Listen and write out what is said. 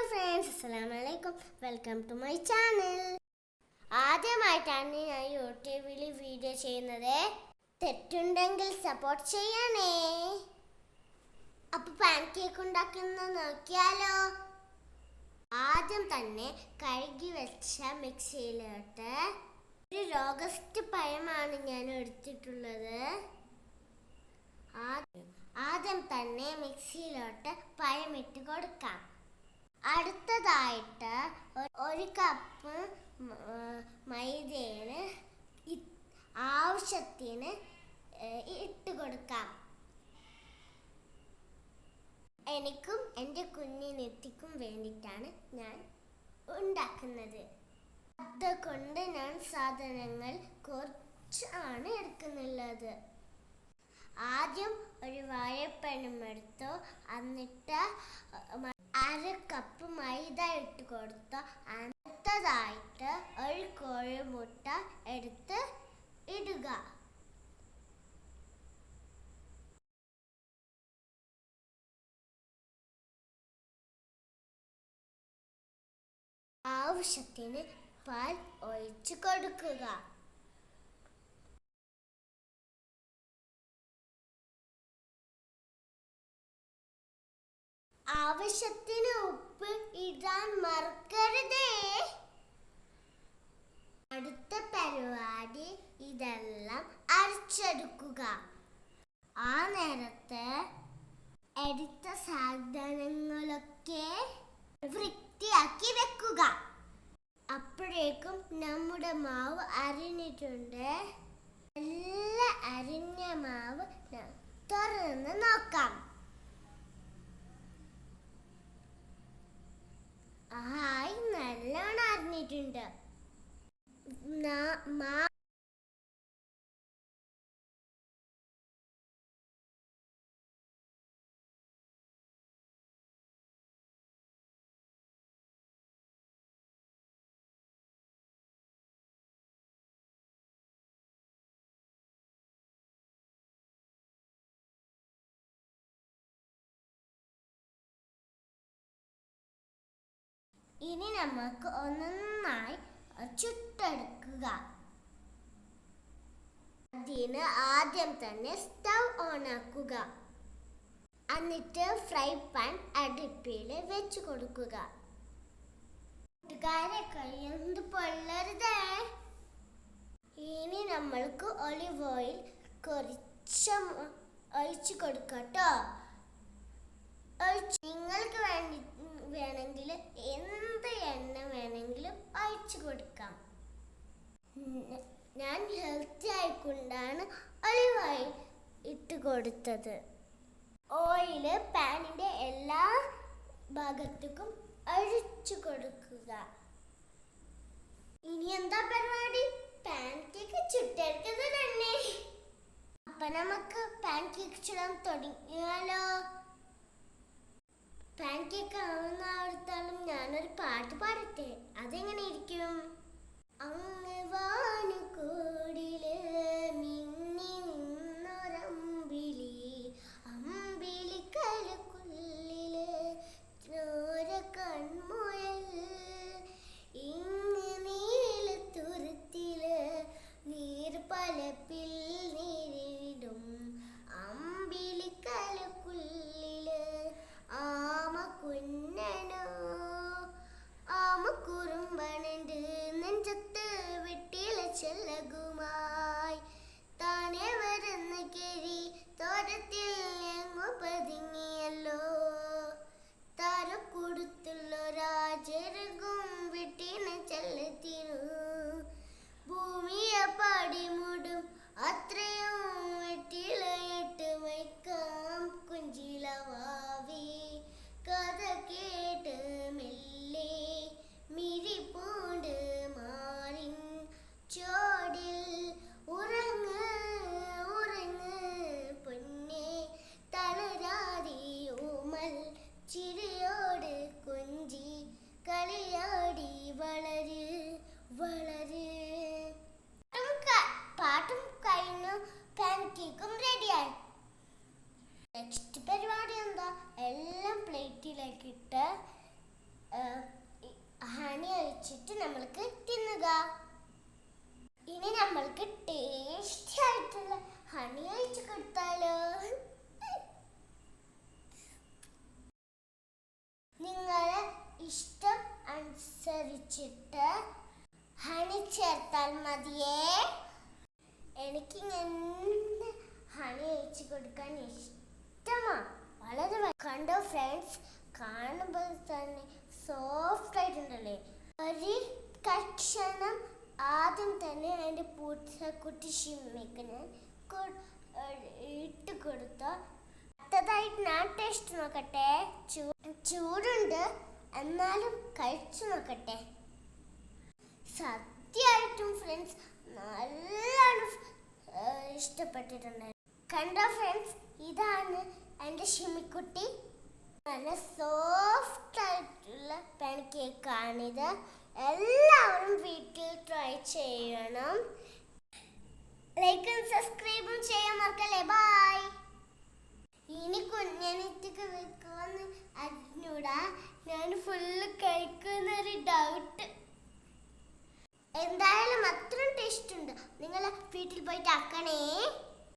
Friends, അസ്സലാമു അലൈക്കും. Welcome to my channel. ആദ്യമായിട്ടാണ് ഞാൻ യൂട്യൂബിൽ വീഡിയോ ചെയ്യുന്നത്. തെറ്റുണ്ടെങ്കിൽ സപ്പോർട്ട് ചെയ്യണേ. അപ്പോൾ പാൻ കേക്ക് ഉണ്ടാക്കുന്നത് നോക്കിയാലോ. ആദ്യം തന്നെ കഴുകി വെച്ച മിക്സിയിലോട്ട് ഒരു റോബസ്റ്റ് പഴമാണ് ഞാൻ എടുത്തിട്ടുള്ളത്. ആദ്യം തന്നെ മിക്സിയിലോട്ട് പഴം ഇട്ട് കൊടുക്കാം. അടുത്തതായിട്ട് ഒരു കപ്പ് മൈദയാണ് ആവശ്യത്തിന് ഇട്ട് കൊടുക്കാം. എനിക്കും എൻ്റെ കുഞ്ഞിനെത്തിക്കും വേണ്ടിയിട്ടാണ് ഞാൻ ഉണ്ടാക്കുന്നത്. അതുകൊണ്ട് ഞാൻ സാധനങ്ങൾ കുറച്ചാണ് എടുക്കുന്നുള്ളത്. ആദ്യം ഒരു വാഴപ്പഴം എടുത്തു, എന്നിട്ട് അര കപ്പ് മൈദ ഇട്ട് കൊടുത്തു. അടുത്തതായിട്ട് ഒരു കോഴിമുട്ട എടുത്ത് ഇടുക. ആവശ്യത്തിന് പാൽ ഒഴിച്ചു കൊടുക്കുക. ആവശ്യത്തിന് ഉപ്പ് ഇടാൻ മറക്കരുതേ. അടുത്ത പരിപാടി ഇതെല്ലാം അരച്ചെടുക്കുക. ആ നേരത്തെ എടുത്ത സാധനങ്ങളൊക്കെ വൃത്തിയാക്കി വെക്കുക. അപ്പോഴേക്കും നമ്മുടെ മാവ് അരിഞ്ഞിട്ടുണ്ട്. നല്ല അരിഞ്ഞ മാവ് തുറന്ന് നോക്കാം. നല്ലോണം അരിഞ്ഞിട്ടുണ്ട്. ഇനി നമുക്ക് ഒന്നായി ചുട്ടെടുക്കുക. അതിന് ആദ്യം തന്നെ സ്റ്റൗ ഓൺ ആക്കുക. എന്നിട്ട് ഫ്രൈ പാൻ അടുപ്പിൽ വെച്ച് കൊടുക്കുക. കൂട്ടുകാരെ, കയ്യൊന്ന് പൊള്ളരുതേ. ഇനി നമ്മൾക്ക് ഒലിവ് ഓയിൽ കുറച്ച് ഒഴിച്ചു കൊടുക്കട്ടോ. നിങ്ങൾക്ക് വേണമെങ്കിൽ എന്ത് എണ്ണ വേണമെങ്കിലും ഒഴിച്ചു കൊടുക്കാം. ഞാൻ ഹെൽത്തി ആയിക്കൊണ്ടാണ് ഒലിവ് ഓയിൽ ഇട്ട് കൊടുത്തത്. ഓയില് പാനിൻ്റെ എല്ലാ ഭാഗത്തേക്കും ഒഴിച്ചു കൊടുക്കുക. ഇനി എന്താ പരിപാടി? പാൻ കേക്ക് ചുട്ടെടുക്കുന്നത് തന്നെ. അപ്പൊ നമുക്ക് പാൻ കേക്ക് ചുടാൻ തുടങ്ങിയാലോ. പാൻ കേക്ക് ആവുന്നിടത്തോളം ഞാനൊരു പാട്ട് പാടട്ടെ. അതെങ്ങനെ ഇരിക്കും? അങ്ങ് വാനുകൂടില് മിന്നി നിന്നൊരമ്പിളി, അമ്പിളിക്കലക്കുള്ളില് ചോര കൺമുഴൽ, ഇങ്ങ് നീലത്തുരുത്തില് നീർപ്പലപ്പിൽ നീരിടും അമ്പിളിക്കലക്കുള്ളില് കുഞ്ഞനോ ആമക്കുറുമ്പണുണ്ട് നെഞ്ചത്ത് വെട്ടിയില ചെല്ല നമ്മൾക്ക് തിന്നുക. ഇനി നമ്മൾക്ക് ടേസ്റ്റി ആയിട്ടുള്ള ഹണി ഒഴിച്ചു കൊടുത്താലോ? നിങ്ങളെ ഇഷ്ടം അനുസരിച്ചിട്ട് ഹണി ചേർത്താൽ മതിയേ. എനിക്കിങ്ങനെ ഹണി ഒഴിച്ചു കൊടുക്കാൻ ഇഷ്ടമാണ്. വളരെ കണ്ടോ ഫ്രണ്ട്സ്, കാണുമ്പോൾ തന്നെ സോഫ്റ്റ് ആയിട്ടുണ്ടല്ലേ. ഒരു കഷണം ആദ്യം തന്നെ എൻ്റെ പൂച്ചക്കുട്ടി ഷിമ്മിക്ക് ഞാൻ ഇട്ട് കൊടുത്തു. അടുത്തതായിട്ട് ഞാൻ ടേസ്റ്റ് നോക്കട്ടെ. ചൂടുണ്ട്, എന്നാലും കഴിച്ചു നോക്കട്ടെ. സത്യമായിട്ടും ഫ്രണ്ട്സ് നല്ലോണം ഇഷ്ടപ്പെട്ടിട്ടുണ്ട്. കണ്ടോ ഫ്രണ്ട്സ്, ഇതാണ് എൻ്റെ ഷിമ്മിക്കുട്ടി. നല്ല സോഫ്റ്റ് ആയിട്ടുള്ള പാൻ കേക്കാണിത്. എല്ലാവരും വീട്ടിൽ ട്രൈ ചെയ്യണം. ലൈക്കും സബ്സ്ക്രൈബും ചെയ്യാൻ മറക്കല്ലേ. ബൈ. ഇനി കുഞ്ഞനിക്ക് വെക്കുമെന്ന് അറിഞ്ഞൂടാ. ഞാൻ ഫുള്ള് കഴിക്കുന്നൊരു ഡൗട്ട്. എന്തായാലും അത്രയും ടേസ്റ്റ് ഉണ്ട്. നിങ്ങൾ വീട്ടിൽ പോയിട്ട് ആക്കണേ.